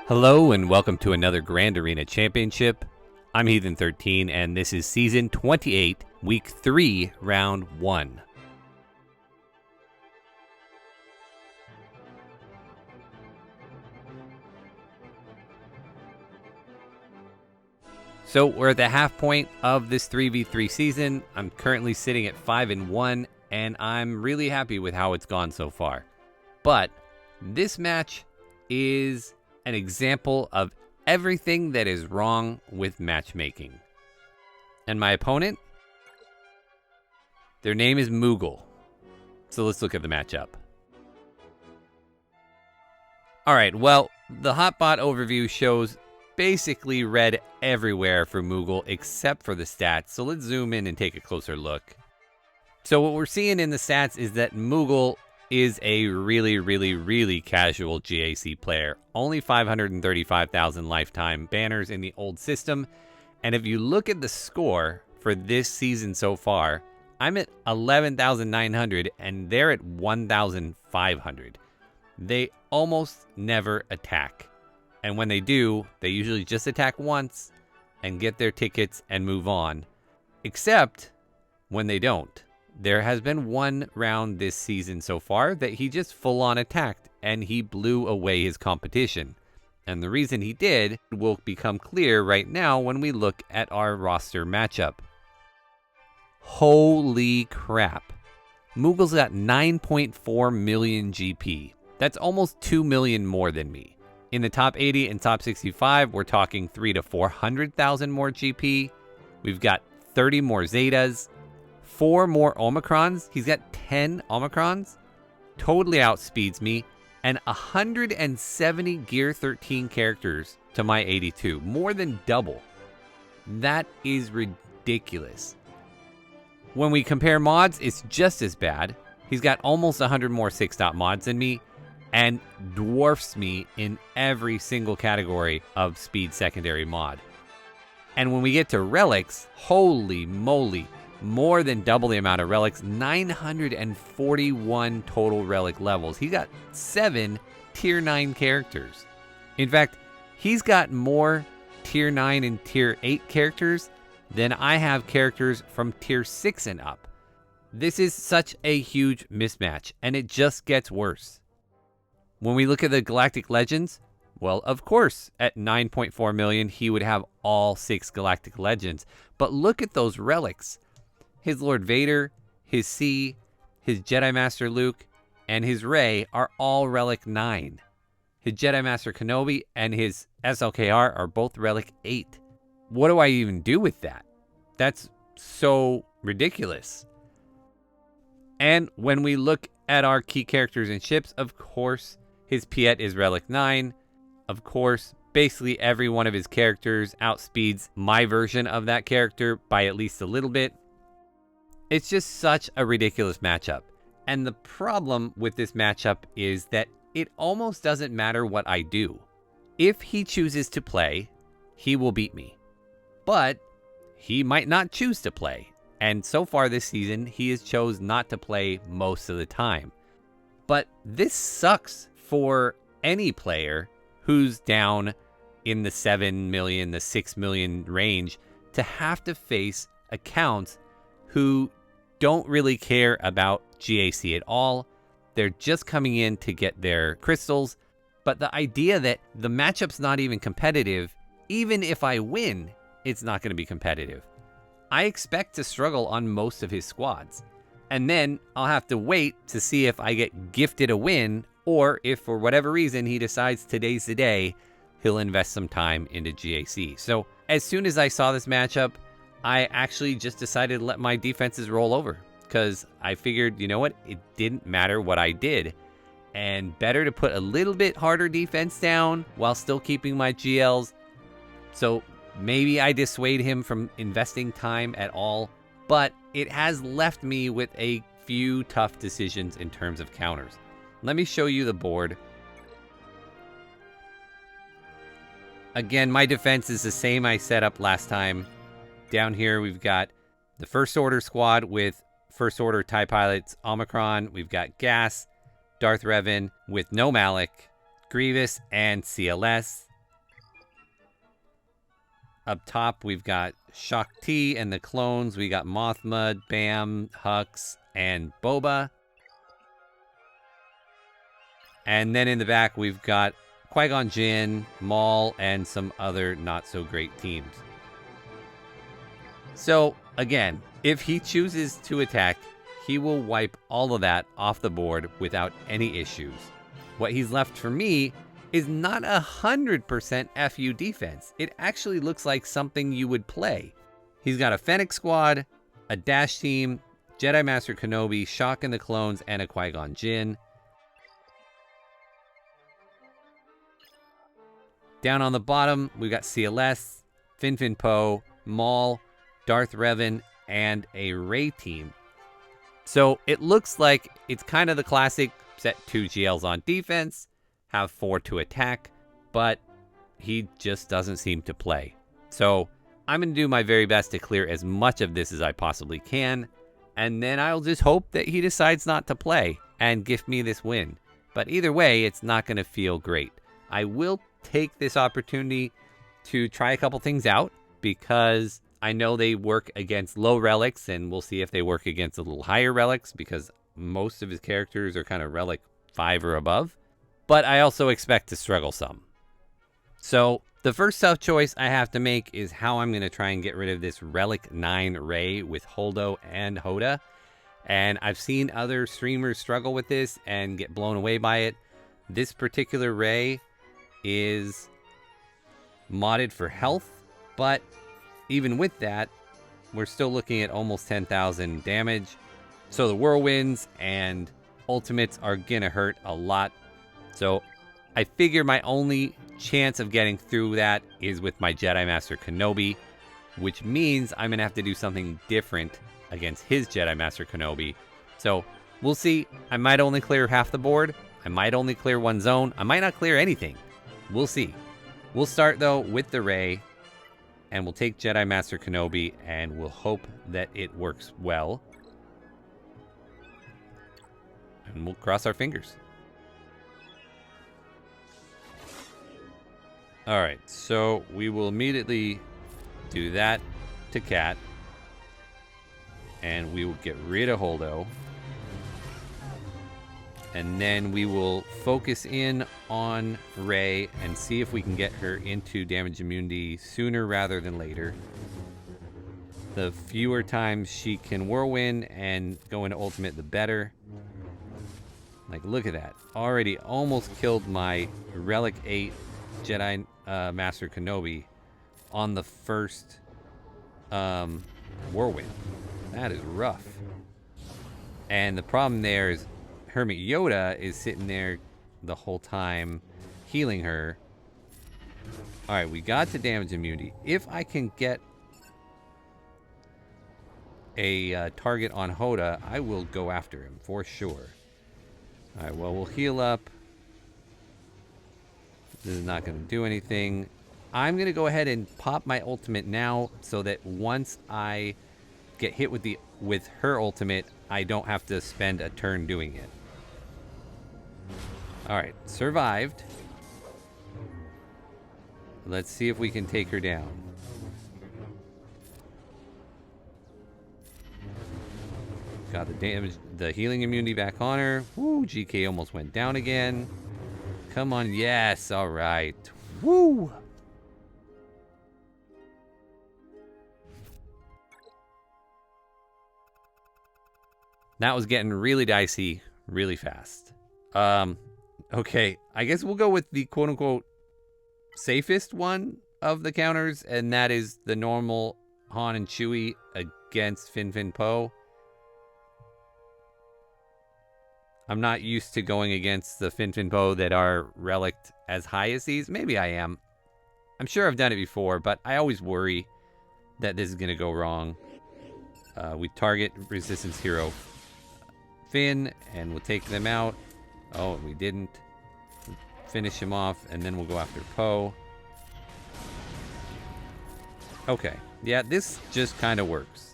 Hello and welcome to another Grand Arena Championship. I'm Heathen13 and this is Season 28, Week 3, Round 1. So we're at the half point of this 3v3 season. I'm currently sitting at 5-1 and I'm really happy with how it's gone so far. But this match is an example of everything that is wrong with matchmaking. And my opponent? Their name is Moogle. So let's look at the matchup. Alright, well, the hotbot overview shows basically red everywhere for Moogle except for the stats. So let's zoom in and take a closer look. So what we're seeing in the stats is that Moogle is a really casual GAC player. Only 535,000 lifetime banners in the old system. And if you look at the score for this season so far, I'm at 11,900 and they're at 1,500. They almost never attack. And when they do, they usually just attack once and get their tickets and move on. Except when they don't. There has been one round this season so far that he just full-on attacked and he blew away his competition. And the reason he did will become clear right now when we look at our roster matchup. Holy crap. Moogle's got 9.4 million GP. That's almost 2 million more than me. In the top 80 and top 65, we're talking 300,000 to 400,000 more GP. We've got 30 more Zetas. 4 more Omicrons. He's got 10 Omicrons. Totally outspeeds me. And 170 Gear 13 characters to my 82. More than double. That is ridiculous. When we compare mods, it's just as bad. He's got almost 100 more 6-dot mods than me. And dwarfs me in every single category of speed secondary mod. And when we get to relics, holy moly. More than double the amount of relics, 941 total relic levels. He's got 7 tier 9 characters. In fact, he's got more tier 9 and tier 8 characters than I have characters from tier 6 and up. This is such a huge mismatch, and it just gets worse. When we look at the Galactic Legends, well, of course, at 9.4 million, he would have all 6 Galactic Legends. But look at those relics. His Lord Vader, his C, his Jedi Master Luke, and his Rey are all Relic 9. His Jedi Master Kenobi and his SLKR are both Relic 8. What do I even do with that? That's so ridiculous. And when we look at our key characters and ships, of course, his Piet is Relic 9. Of course, basically every one of his characters outspeeds my version of that character by at least a little bit. It's just such a ridiculous matchup. And the problem with this matchup is that it almost doesn't matter what I do. If he chooses to play, he will beat me. But he might not choose to play. And so far this season, he has chose not to play most of the time. But this sucks for any player who's down in the 7 million, the 6 million range to have to face accounts who don't really care about GAC at all. They're just coming in to get their crystals. But the idea that the matchup's not even competitive, even if I win, it's not going to be competitive. I expect to struggle on most of his squads. And then I'll have to wait to see if I get gifted a win, or if for whatever reason he decides today's the day, he'll invest some time into GAC. So as soon as I saw this matchup, I actually just decided to let my defenses roll over because I figured, you know what, it didn't matter what I did. And better to put a little bit harder defense down while still keeping my GLs. So maybe I dissuade him from investing time at all, but it has left me with a few tough decisions in terms of counters. Let me show you the board. Again, my defense is the same I set up last time. Down here, we've got the First Order squad with First Order TIE pilots, Omicron. We've got Gas, Darth Revan with no Malak, Grievous, and CLS. Up top, we've got Shakti and the clones. We got Mothma, Bam, Hux, and Boba. And then in the back, we've got Qui-Gon Jinn, Maul, and some other not-so-great teams. So, again, if he chooses to attack, he will wipe all of that off the board without any issues. What he's left for me is not 100% FU defense. It actually looks like something you would play. He's got a Fennec squad, a Dash team, Jedi Master Kenobi, Shock and the Clones, and a Qui-Gon Jinn. Down on the bottom, we got CLS, Fin Fin Poe, Maul, Darth Revan, and a Rey team. So it looks like it's kind of the classic set 2 GLs on defense, have 4 to attack, but he just doesn't seem to play. So I'm going to do my very best to clear as much of this as I possibly can, and then I'll just hope that he decides not to play and give me this win. But either way, it's not going to feel great. I will take this opportunity to try a couple things out because I know they work against low relics, and we'll see if they work against a little higher relics because most of his characters are kind of relic 5 or above. But I also expect to struggle some. So the first tough choice I have to make is how I'm going to try and get rid of this Relic 9 Rey with Holdo and Hoda. And I've seen other streamers struggle with this and get blown away by it. This particular Rey is modded for health, but even with that, we're still looking at almost 10,000 damage. So the whirlwinds and ultimates are going to hurt a lot. So I figure my only chance of getting through that is with my Jedi Master Kenobi, which means I'm going to have to do something different against his Jedi Master Kenobi. So we'll see. I might only clear half the board. I might only clear one zone. I might not clear anything. We'll see. We'll start, though, with the Rey, and we'll take Jedi Master Kenobi, and we'll hope that it works well. And we'll cross our fingers. All right, so we will immediately do that to Cat, and we will get rid of Holdo, and then we will focus in on Rey and see if we can get her into damage immunity sooner rather than later. The fewer times she can whirlwind and go into ultimate, the better. Like, look at that. Already almost killed my Relic 8 Jedi Master Kenobi on the first whirlwind. That is rough. And the problem there is Hermit Yoda is sitting there the whole time healing her. Alright, we got the damage immunity. If I can get a target on Hoda, I will go after him for sure. Alright, well, we'll heal up. This is not going to do anything. I'm going to go ahead and pop my ultimate now so that once I get hit with her ultimate, I don't have to spend a turn doing it. Alright, survived. Let's see if we can take her down. Got the damage, the healing immunity back on her. Woo, GK almost went down again. Come on, yes, alright. Woo! That was getting really dicey really fast. Okay, I guess we'll go with the quote-unquote safest one of the counters, and that is the normal Han and Chewie against Fin Fin Poe. I'm not used to going against the Fin Fin Poe that are relicked as high as these. Maybe I am. I'm sure I've done it before, but I always worry that this is going to go wrong. We target Resistance Hero Finn, and we'll take them out. Oh, we didn't. Finish him off, and then we'll go after Poe. Okay. Yeah, this just kind of works.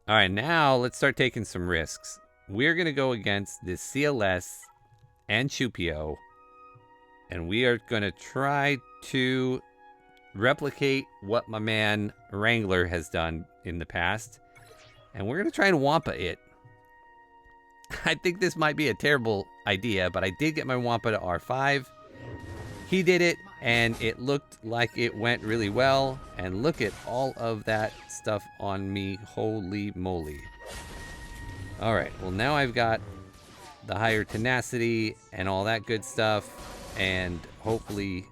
All right, now let's start taking some risks. we're going to go against this CLS and Chupio, and we are going to try to replicate what my man Wrangler has done in the past, and we're going to try and Wampa it. I think this might be a terrible idea, but I did get my Wampa to R5. He did it, and it looked like it went really well, and look at all of that stuff on me. Holy moly. Alright, well now I've got the higher tenacity and all that good stuff, and hopefully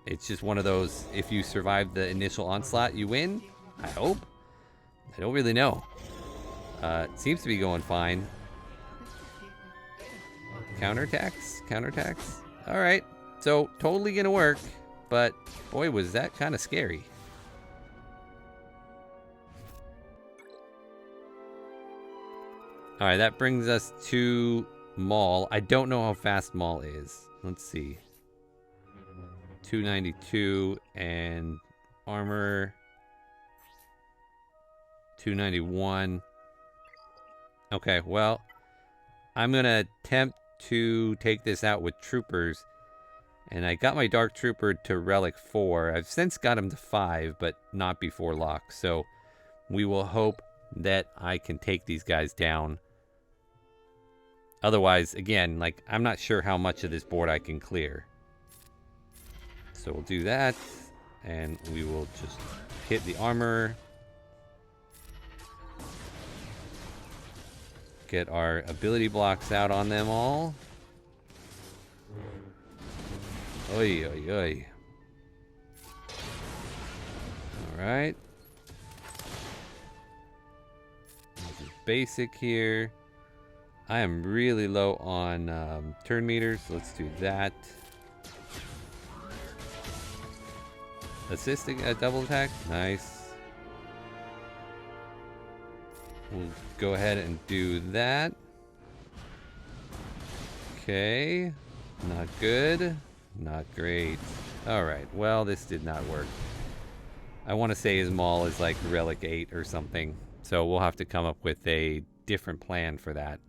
it's just one of those, if you survive the initial onslaught, you win. I hope. I don't really know. It seems to be going fine. Counterattacks? Counterattacks? Alright, so totally gonna work, but boy was that kind of scary. Alright, that brings us to Maul. I don't know how fast Maul is. Let's see. 292 and armor 291. Okay, well, I'm gonna attempt to take this out with troopers, and I got my Dark Trooper to Relic 4. I've since got him to 5, but not before lock, so we will hope that I can take these guys down. Otherwise, again, like, I'm not sure how much of this board I can clear. So we'll do that, and we will just hit the armor. Get our ability blocks out on them all. Oi, oi, oi. Alright. This is basic here. I am really low on turn meters. Let's do that. Assisting a double attack. Nice. We'll go ahead and do that. Okay. Not good. Not great. Alright, well, this did not work. I want to say his Maul is like Relic 8 or something. So we'll have to come up with a different plan for that.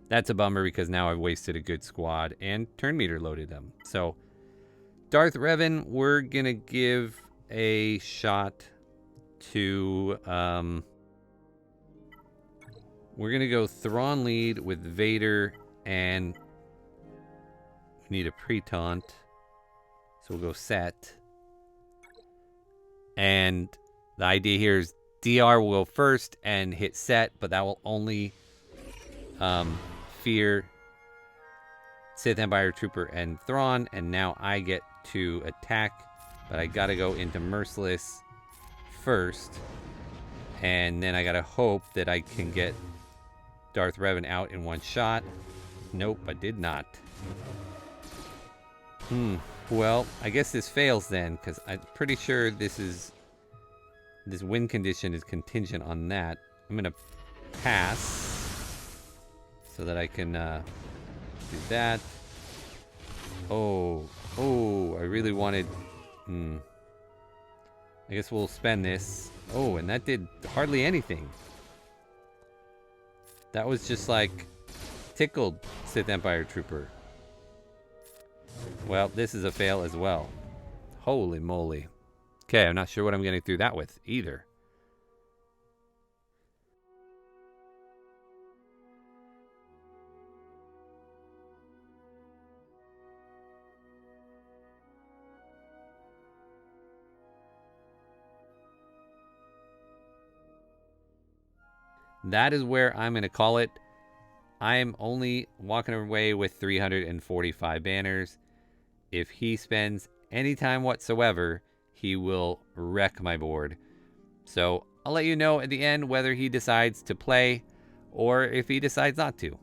That's a bummer because now I've wasted a good squad and turn meter loaded them. So, Darth Revan, we're going to give a shot to... we're going to go Thrawn lead with Vader, and we need a pre-taunt. So we'll go Set. And the idea here is DR will go first and hit Set, but that will only fear Sith Empire Trooper and Thrawn, and now I get to attack, but I gotta go into Merciless first, and then I gotta hope that I can get Darth Revan out in one shot. Nope, I did not. Well, I guess this fails then, because I'm pretty sure this win condition is contingent on that. I'm gonna pass so that I can do that. Oh, I really wanted... I guess we'll spend this. Oh, and that did hardly anything. That was just like tickled Sith Empire Trooper. Well, this is a fail as well. Holy moly. Okay, I'm not sure what I'm getting through that with either. That is where I'm going to call it. I'm only walking away with 345 banners. If he spends any time whatsoever, he will wreck my board. So I'll let you know at the end whether he decides to play or if he decides not to.